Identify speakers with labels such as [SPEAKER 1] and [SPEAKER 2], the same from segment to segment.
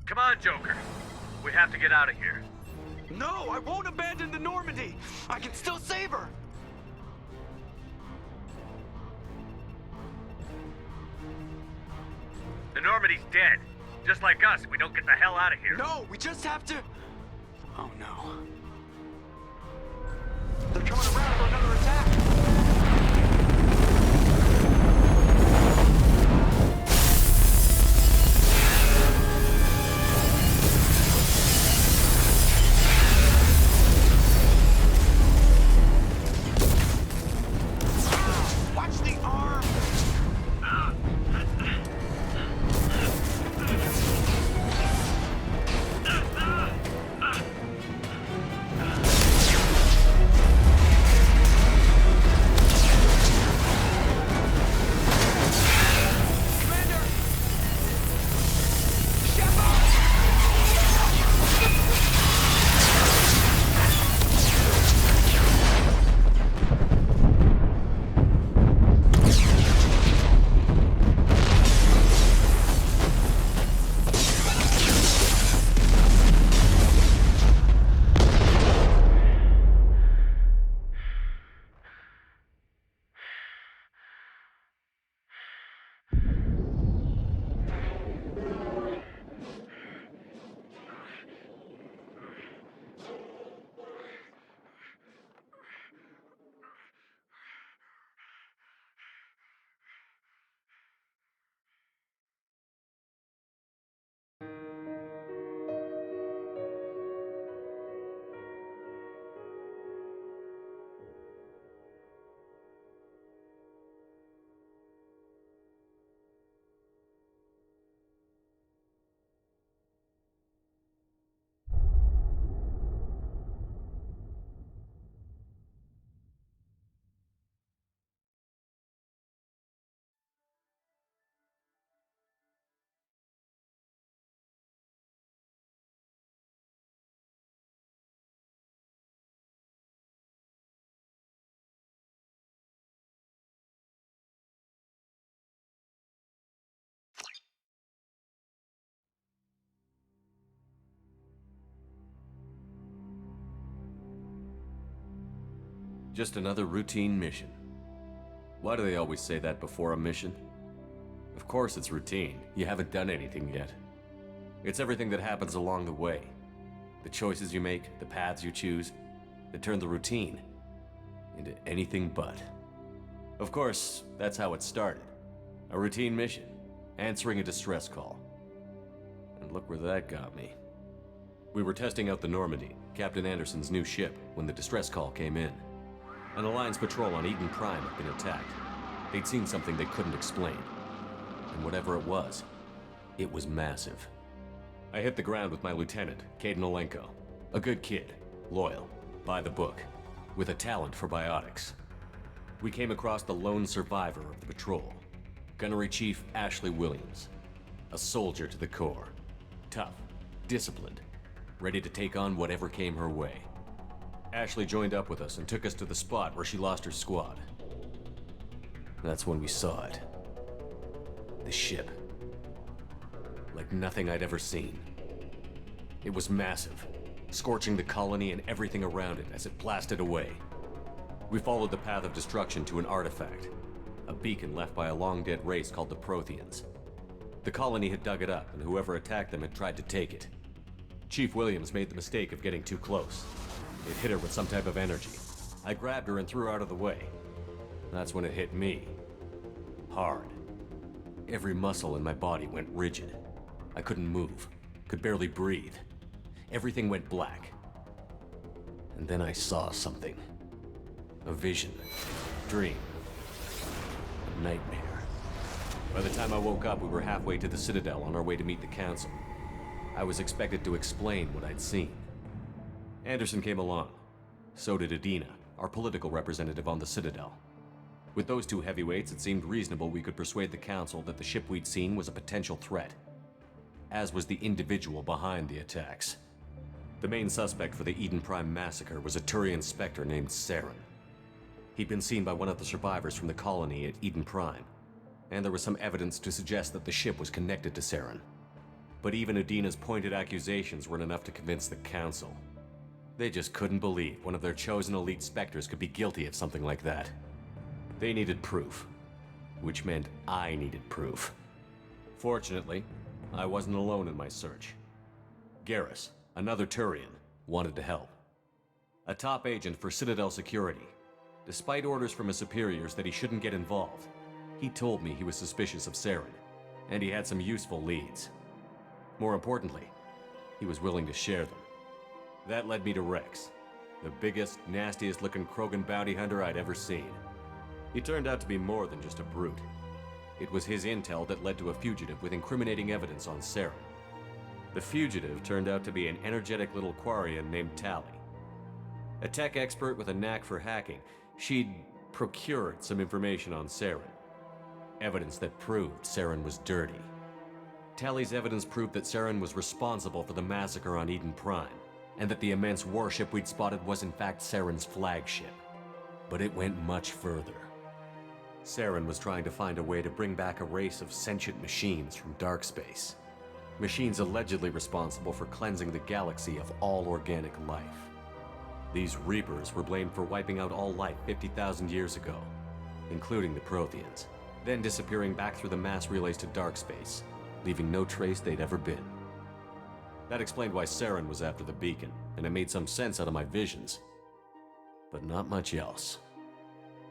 [SPEAKER 1] Come on, Joker. We have to get out of here.
[SPEAKER 2] No, I won't abandon the Normandy! I can still save her!
[SPEAKER 1] The Normandy's dead. Just like us, we don't get the hell out of here.
[SPEAKER 2] No, we just have to... Oh no. They're coming around for another attack! Watch the arm!
[SPEAKER 3] Just another routine mission. Why do they always say that before a mission? Of course it's routine. You haven't done anything yet. It's everything that happens along the way. The choices you make, the paths you choose, that turn the routine into anything but. Of course, that's how it started. A routine mission, answering a distress call. And look where that got me. We were testing out the Normandy, Captain Anderson's new ship, when the distress call came in. An Alliance patrol on Eden Prime had been attacked. They'd seen something they couldn't explain. And whatever it was massive. I hit the ground with my lieutenant, Kaidan Alenko. A good kid, loyal, by the book, with a talent for biotics. We came across the lone survivor of the patrol, Gunnery Chief Ashley Williams. A soldier to the core. Tough, disciplined, ready to take on whatever came her way. Ashley joined up with us and took us to the spot where she lost her squad. That's when we saw it. The ship. Like nothing I'd ever seen. It was massive, scorching the colony and everything around it as it blasted away. We followed the path of destruction to an artifact, a beacon left by a long-dead race called the Protheans. The colony had dug it up, and whoever attacked them had tried to take it. Chief Williams made the mistake of getting too close. It hit her with some type of energy. I grabbed her and threw her out of the way. That's when it hit me. Hard. Every muscle in my body went rigid. I couldn't move, could barely breathe. Everything went black. And then I saw something. A vision. Dream. A nightmare. By the time I woke up, we were halfway to the Citadel on our way to meet the Council. I was expected to explain what I'd seen. Anderson came along. So did Adina, our political representative on the Citadel. With those two heavyweights, it seemed reasonable we could persuade the Council that the ship we'd seen was a potential threat, as was the individual behind the attacks. The main suspect for the Eden Prime massacre was a Turian Spectre named Saren. He'd been seen by one of the survivors from the colony at Eden Prime, and there was some evidence to suggest that the ship was connected to Saren. But even Udina's pointed accusations weren't enough to convince the Council. They just couldn't believe one of their chosen elite Spectres could be guilty of something like that. They needed proof, which meant I needed proof. Fortunately, I wasn't alone in my search. Garrus, another Turian, wanted to help. A top agent for Citadel Security. Despite orders from his superiors that he shouldn't get involved, he told me he was suspicious of Saren, and he had some useful leads. More importantly, he was willing to share them. That led me to Rex, the biggest, nastiest looking Krogan bounty hunter I'd ever seen. He turned out to be more than just a brute. It was his intel that led to a fugitive with incriminating evidence on Saren. The fugitive turned out to be an energetic little Quarian named Tali. A tech expert with a knack for hacking, she'd procured some information on Saren. Evidence that proved Saren was dirty. Tali's evidence proved that Saren was responsible for the massacre on Eden Prime, and that the immense warship we'd spotted was in fact Saren's flagship. But it went much further. Saren was trying to find a way to bring back a race of sentient machines from dark space. Machines allegedly responsible for cleansing the galaxy of all organic life. These Reapers were blamed for wiping out all life 50,000 years ago, including the Protheans, then disappearing back through the mass relays to dark space, leaving no trace they'd ever been. That explained why Saren was after the beacon, and it made some sense out of my visions. But not much else.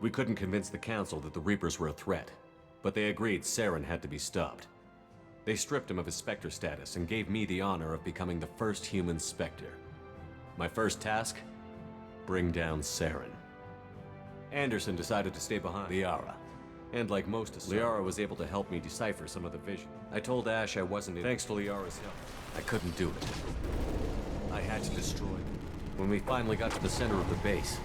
[SPEAKER 3] We couldn't convince the Council that the Reapers were a threat, but they agreed Saren had to be stopped. They stripped him of his Spectre status and gave me the honor of becoming the first human Spectre. My first task? Bring down Saren. Anderson decided to stay behind Liara. And like most of Liara was able to help me decipher some of the vision. I told Ash I wasn't in. Thanks to Liara's help, I couldn't do it. I had to destroy him. When we finally got to the center of the base,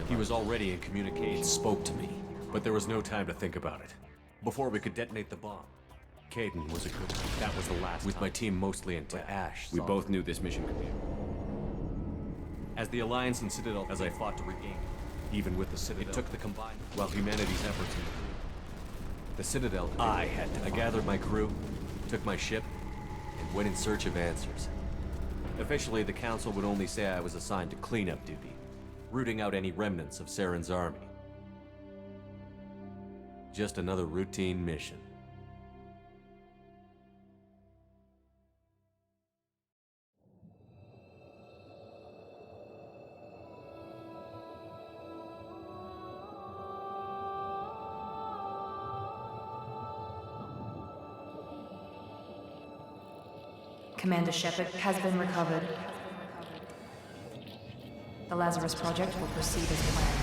[SPEAKER 3] he was already in communication. Spoke to me, but there was no time to think about it. Before we could detonate the bomb, Kaidan was a good one. That was the last with time. My team mostly intact. Ash, we both knew this mission could be. As the Alliance and Citadel, as I fought to regain it, even with the Citadel, it took the combined, while humanity's efforts in the Citadel, I gathered my crew, took my ship, and went in search of answers. Officially, the Council would only say I was assigned to cleanup duty, rooting out any remnants of Saren's army. Just another routine mission.
[SPEAKER 4] Commander Shepard has been recovered. The Lazarus Project will proceed as planned.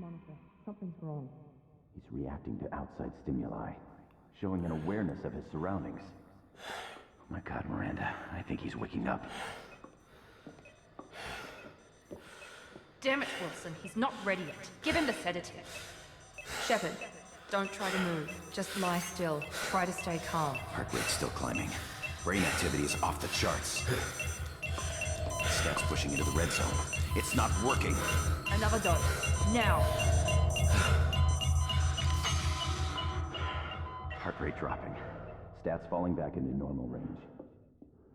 [SPEAKER 4] monitor. Something's wrong.
[SPEAKER 5] He's reacting to outside stimuli, showing an awareness of his surroundings. Oh my God, Miranda, I think he's waking up.
[SPEAKER 4] Damn it, Wilson. He's not ready yet. Give him the sedative. Shepard, don't try to move. Just lie still. Try to stay calm.
[SPEAKER 5] Heart rate's still climbing. Brain activity is off the charts. Steps pushing into the red zone. It's not working.
[SPEAKER 4] Another dose. Now.
[SPEAKER 5] Heart rate dropping. Stats falling back into normal range.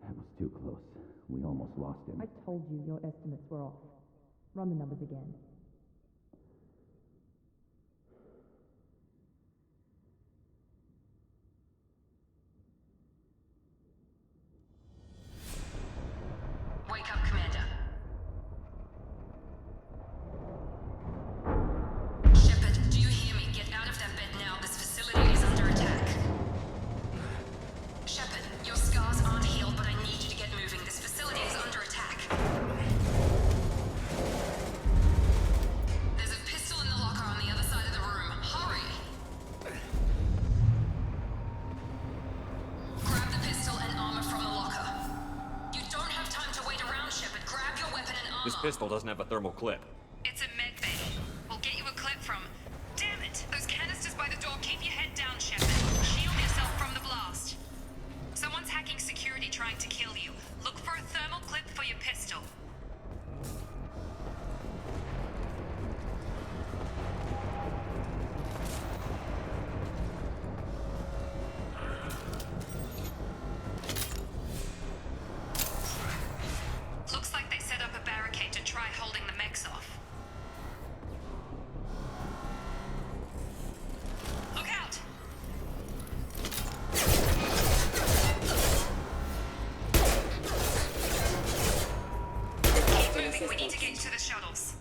[SPEAKER 5] That was too close. We almost lost him.
[SPEAKER 4] I told you your estimates were off. Run the numbers again.
[SPEAKER 6] Wake up, Commander. Shepard, do you hear me? Get out of that bed now. This facility is under attack. Shepard, your scars aren't healed, but I need you to get moving. This facility is under attack. There's a pistol in the locker on the other side of the room. Hurry! Grab the pistol and armor from the locker. You don't have time to wait around, Shepard. Grab your weapon and armor.
[SPEAKER 3] This pistol doesn't have a thermal clip.
[SPEAKER 6] It's a med bay. We'll get you a clip from... Damn it! Those canisters by the door. Keep your head down, Shepard. Shield yourself from the blast. Someone's hacking security trying to kill you. Look for a thermal clip for your pistol. Looks like they set up a barricade to try holding the mechs off. Look out! Keep moving, we need to get to the shuttles.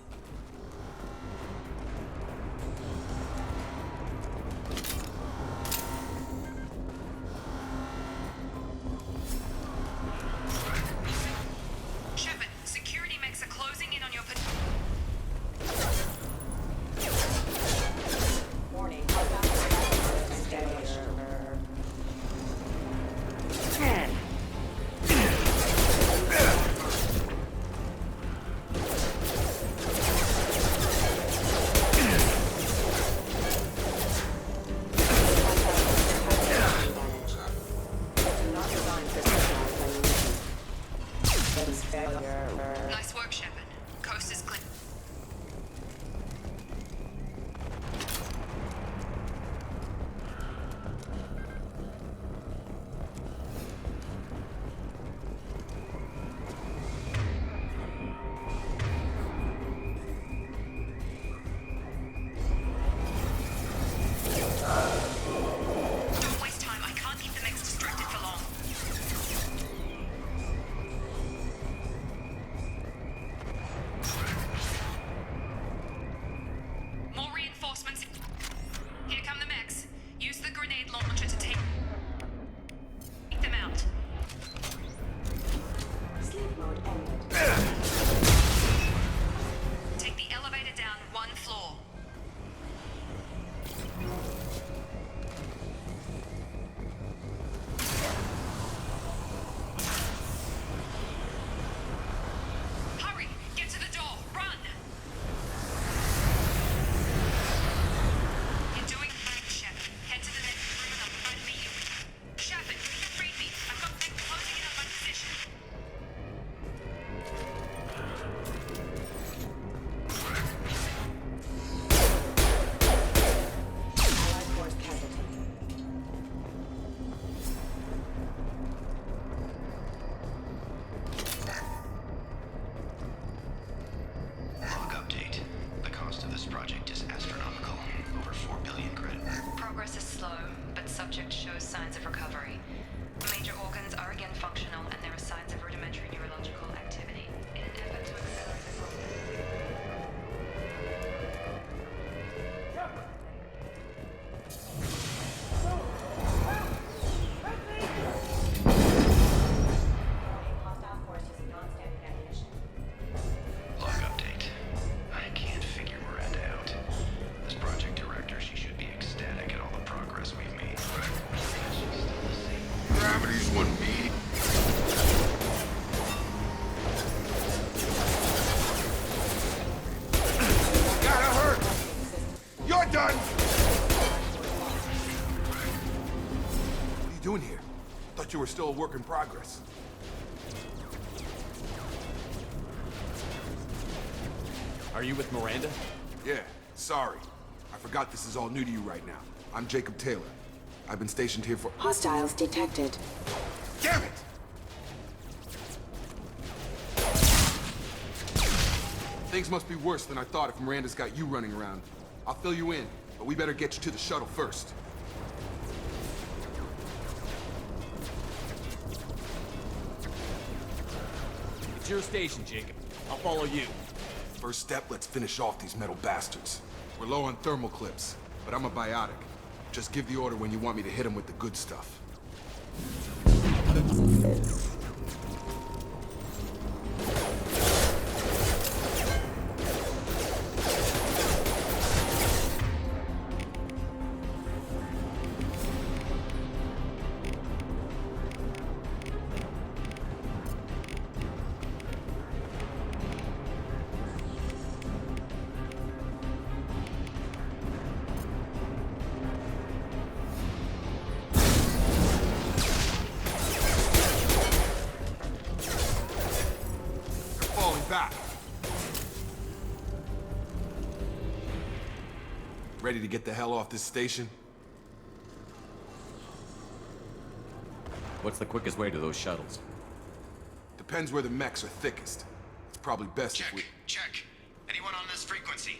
[SPEAKER 6] Shepard, security mechs are closing in on your
[SPEAKER 7] Warning.
[SPEAKER 6] Nice work, Shepard. Coast is clear. Don't waste time. I can't keep the mechs distracted for long.
[SPEAKER 7] two are still a work in progress.
[SPEAKER 3] Are you with Miranda?
[SPEAKER 7] Yeah, sorry. I forgot this is all new to you right now. I'm Jacob Taylor. I've been stationed here for—
[SPEAKER 8] Hostiles detected.
[SPEAKER 7] Damn it! Things must be worse than I thought if Miranda's got you running around. I'll fill you in, but we better get you to the shuttle first.
[SPEAKER 3] It's your station, Jacob. I'll follow you.
[SPEAKER 7] First step, let's finish off these metal bastards. We're low on thermal clips, but I'm a biotic. Just give the order when you want me to hit them with the good stuff. Back. Ready to get the hell off this station?
[SPEAKER 3] What's the quickest way to those shuttles?
[SPEAKER 7] Depends where the mechs are thickest. It's probably best if we—
[SPEAKER 9] Check. Anyone on this frequency?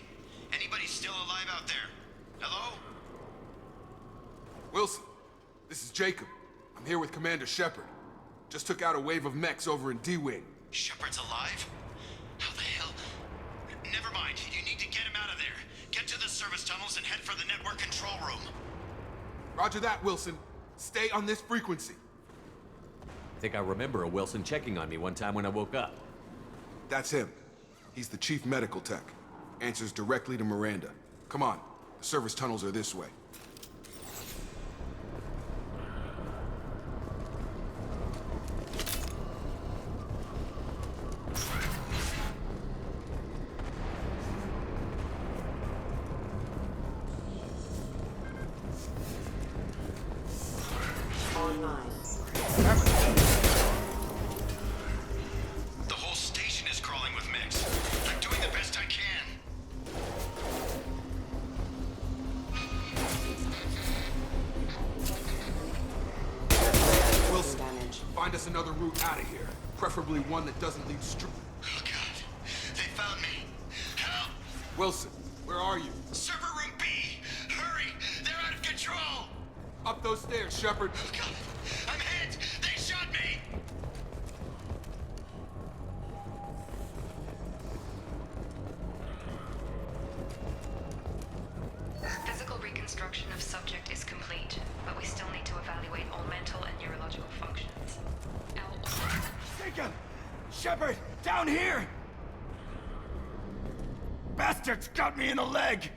[SPEAKER 9] Anybody still alive out there? Hello?
[SPEAKER 7] Wilson, this is Jacob. I'm here with Commander Shepard. Just took out a wave of mechs over in D-Wing.
[SPEAKER 9] Shepard's alive? How the hell? Never mind. You need to get him out of there. Get to the service tunnels and head for the network control room.
[SPEAKER 7] Roger that, Wilson. Stay on this frequency.
[SPEAKER 3] I think I remember a Wilson checking on me one time when I woke up.
[SPEAKER 7] That's him. He's the chief medical tech. Answers directly to Miranda. Come on. The service tunnels are this way.
[SPEAKER 9] The whole station is crawling with mechs. I'm doing the best I can.
[SPEAKER 7] Wilson, find us another route out of here. Preferably one that doesn't lead straight.
[SPEAKER 9] Oh god. They found me. Help!
[SPEAKER 7] Wilson, where are you?
[SPEAKER 9] Server room B! Hurry! They're out of control!
[SPEAKER 7] Up those stairs, Shepard.
[SPEAKER 9] Oh god. I'm hit! They shot me!
[SPEAKER 6] Physical reconstruction of subject is complete, but we still need to evaluate all mental and neurological functions.
[SPEAKER 2] Jacob! Shepard! Down here! Bastards got me in the leg!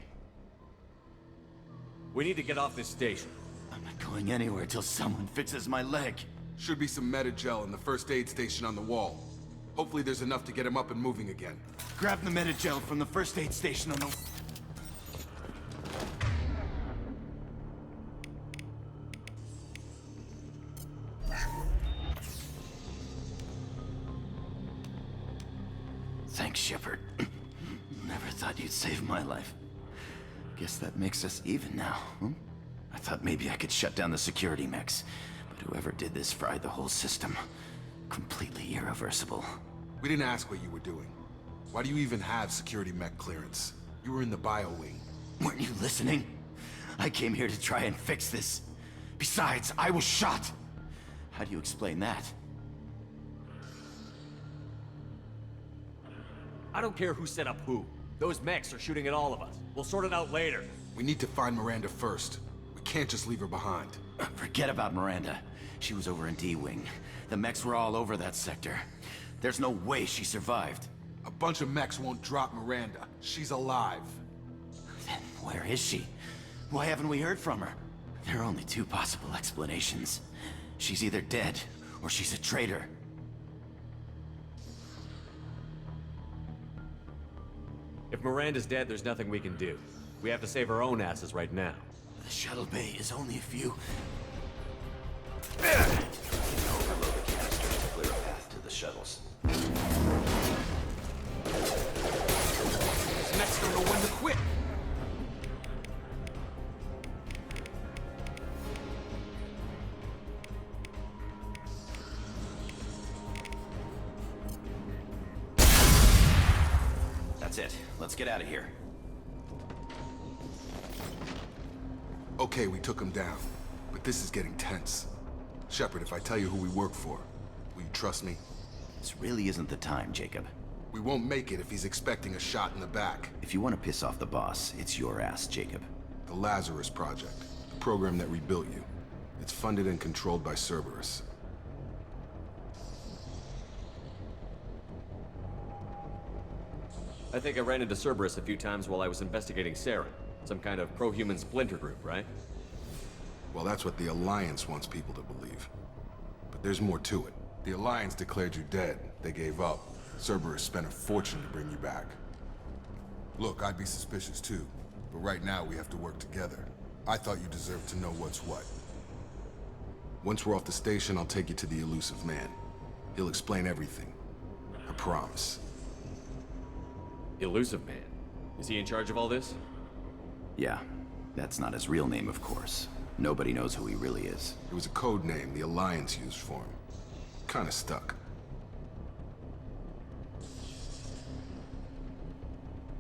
[SPEAKER 3] We need to get off this station.
[SPEAKER 2] I'm not going anywhere till someone fixes my leg.
[SPEAKER 7] Should be some Metagel in the first aid station on the wall. Hopefully there's enough to get him up and moving again.
[SPEAKER 2] Grab the Metagel from the first aid station on the... Thanks, Shepard. Never thought you'd save my life. Guess that makes us even now, huh? I thought maybe I could shut down the security mechs, but whoever did this fried the whole system. Completely irreversible.
[SPEAKER 7] We didn't ask what you were doing. Why do you even have security mech clearance? You were in the bio wing.
[SPEAKER 2] Weren't you listening? I came here to try and fix this. Besides, I was shot. How do you explain that?
[SPEAKER 3] I don't care who set up who. Those mechs are shooting at all of us. We'll sort it out later.
[SPEAKER 7] We need to find Miranda first. We can't just leave her behind.
[SPEAKER 2] Forget about Miranda. She was over in D-Wing. The mechs were all over that sector. There's no way she survived.
[SPEAKER 7] A bunch of mechs won't drop Miranda. She's alive.
[SPEAKER 2] Then where is she? Why haven't we heard from her? There are only two possible explanations. She's either dead, or she's a traitor.
[SPEAKER 3] If Miranda's dead, there's nothing we can do. We have to save our own asses right now.
[SPEAKER 2] The shuttle bay is only a few... That's it. Let's get out of here.
[SPEAKER 7] Okay, we took him down, but this is getting tense. Shepard, if I tell you who we work for, will you trust me?
[SPEAKER 2] This really isn't the time, Jacob.
[SPEAKER 7] We won't make it if he's expecting a shot in the back.
[SPEAKER 2] If you want to piss off the boss, it's your ass, Jacob.
[SPEAKER 7] The Lazarus Project, the program that rebuilt you. It's funded and controlled by Cerberus.
[SPEAKER 3] I think I ran into Cerberus a few times while I was investigating Saren. Some kind of pro-human splinter group, right?
[SPEAKER 7] Well, that's what the Alliance wants people to believe. But there's more to it. The Alliance declared you dead. They gave up. Cerberus spent a fortune to bring you back. Look, I'd be suspicious too. But right now, we have to work together. I thought you deserved to know what's what. Once we're off the station, I'll take you to the Elusive Man. He'll explain everything. I promise.
[SPEAKER 3] Elusive Man? Is he in charge of all this?
[SPEAKER 2] Yeah, that's not his real name, of course. Nobody knows who he really is.
[SPEAKER 7] It was a code name the Alliance used for him. Kinda stuck.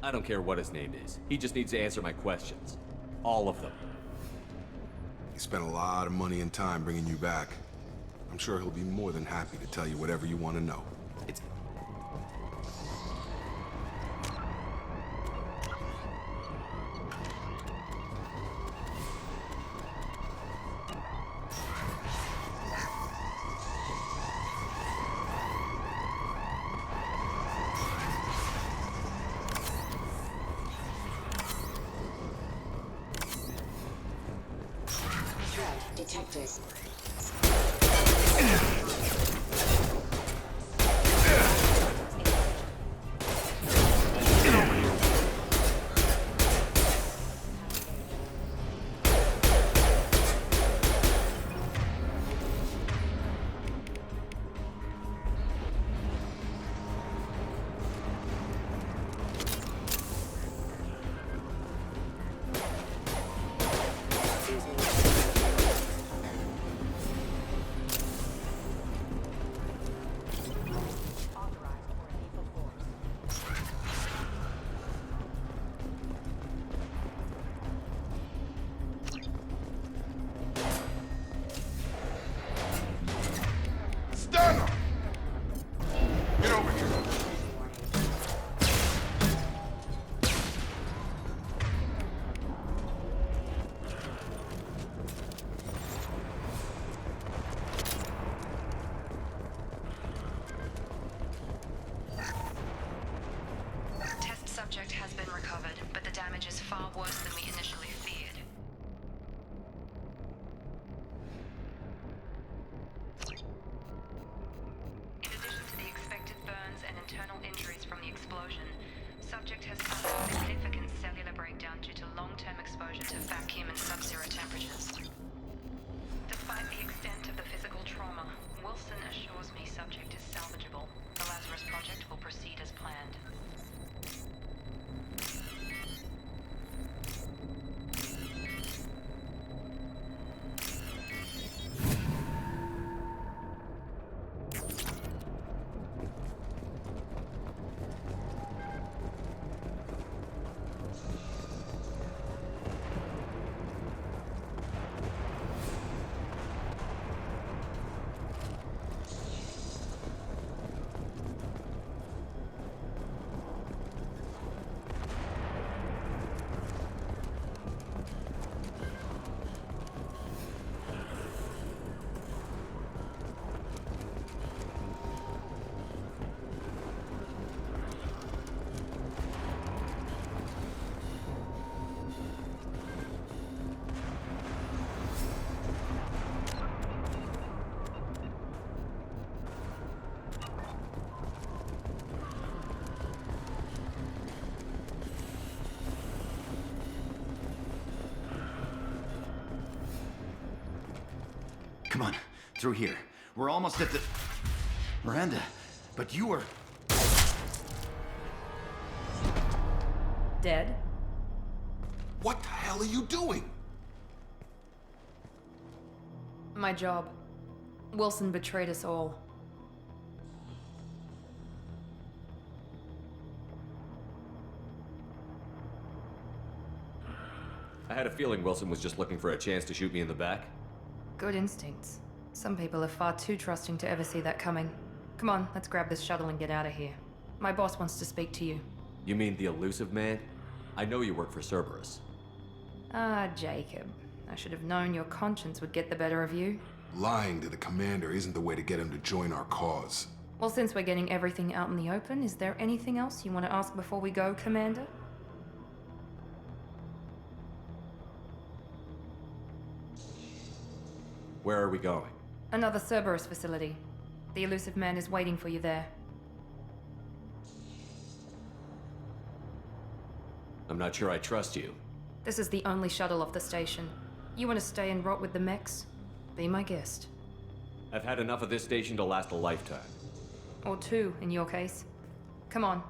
[SPEAKER 3] I don't care what his name is. He just needs to answer my questions. All of them.
[SPEAKER 7] He spent a lot of money and time bringing you back. I'm sure he'll be more than happy to tell you whatever you want to know.
[SPEAKER 2] It's...
[SPEAKER 8] Detected.
[SPEAKER 7] Stand up! Get over here.
[SPEAKER 6] Test subject has been recovered, but the damage is far worse than we initially feared. In addition to the expected burns and internal injuries from the explosion, subject has suffered significant cellular breakdown due to long-term exposure to vacuum and sub-zero temperatures. Despite the extent of the physical trauma, Wilson assures me subject is salvageable. The Lazarus Project will proceed as planned.
[SPEAKER 2] Come on, through here. We're almost at the... Miranda, but you were...
[SPEAKER 4] Dead?
[SPEAKER 7] What the hell are you doing?
[SPEAKER 4] My job. Wilson betrayed us all.
[SPEAKER 3] I had a feeling Wilson was just looking for a chance to shoot me in the back.
[SPEAKER 4] Good instincts. Some people are far too trusting to ever see that coming. Come on, let's grab this shuttle and get out of here. My boss wants to speak to you.
[SPEAKER 3] You mean the elusive man? I know you work for Cerberus.
[SPEAKER 4] Ah, Jacob. I should have known your conscience would get the better of you.
[SPEAKER 7] Lying to the commander isn't the way to get him to join our cause.
[SPEAKER 4] Well, since we're getting everything out in the open, is there anything else you want to ask before we go, Commander?
[SPEAKER 3] Where are we going?
[SPEAKER 4] Another Cerberus facility. The elusive man is waiting for you there.
[SPEAKER 3] I'm not sure I trust you.
[SPEAKER 4] This is the only shuttle off the station. You want to stay and rot with the mechs? Be my guest.
[SPEAKER 3] I've had enough of this station to last a lifetime.
[SPEAKER 4] Or two, in your case. Come on.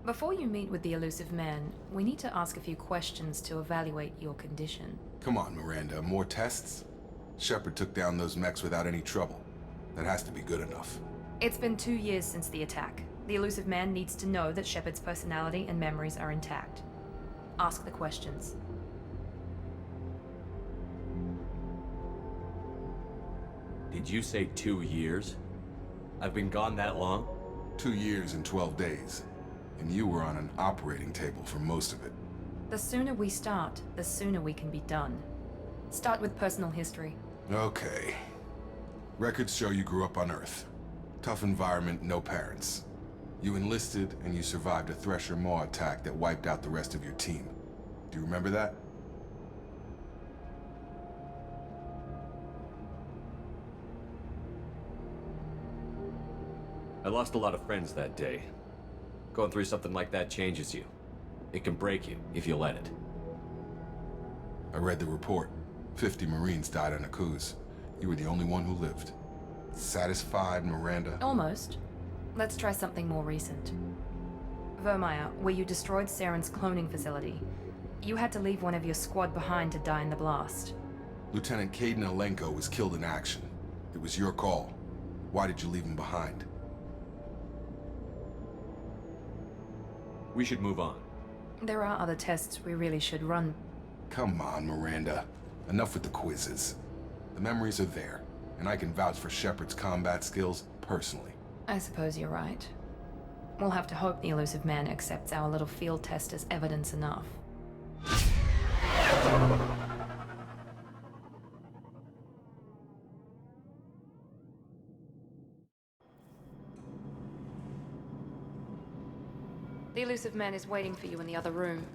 [SPEAKER 4] Before you meet with the elusive man, we need to ask a few questions to evaluate your condition.
[SPEAKER 7] Come on, Miranda, more tests? Shepard took down those mechs without any trouble. That has to be good enough.
[SPEAKER 4] It's been 2 years since the attack. The elusive man needs to know that Shepard's personality and memories are intact. Ask the questions.
[SPEAKER 3] Did you say 2 years? I've been gone that long?
[SPEAKER 7] 2 years and 12 days. And you were on an operating table for most of it.
[SPEAKER 4] The sooner we start, the sooner we can be done. Start with personal history.
[SPEAKER 7] Okay. Records show you grew up on Earth. Tough environment, no parents. You enlisted and you survived a Thresher Maw attack that wiped out the rest of your team. Do you remember that?
[SPEAKER 3] I lost a lot of friends that day. Going through something like that changes you. It can break you if you let it.
[SPEAKER 7] I read the report. 50 Marines died on Akuz. You were the only one who lived. Satisfied, Miranda?
[SPEAKER 4] Almost. Let's try something more recent. Vermeer, where you destroyed Saren's cloning facility. You had to leave one of your squad behind to die in the blast.
[SPEAKER 7] Lieutenant Kaidan Alenko was killed in action. It was your call. Why did you leave him behind?
[SPEAKER 3] We should move on.
[SPEAKER 4] There are other tests we really should run.
[SPEAKER 7] Come on, Miranda. Enough with the quizzes. The memories are there, and I can vouch for Shepard's combat skills personally.
[SPEAKER 4] I suppose you're right. We'll have to hope the elusive man accepts our little field test as evidence enough. The elusive man is waiting for you in the other room.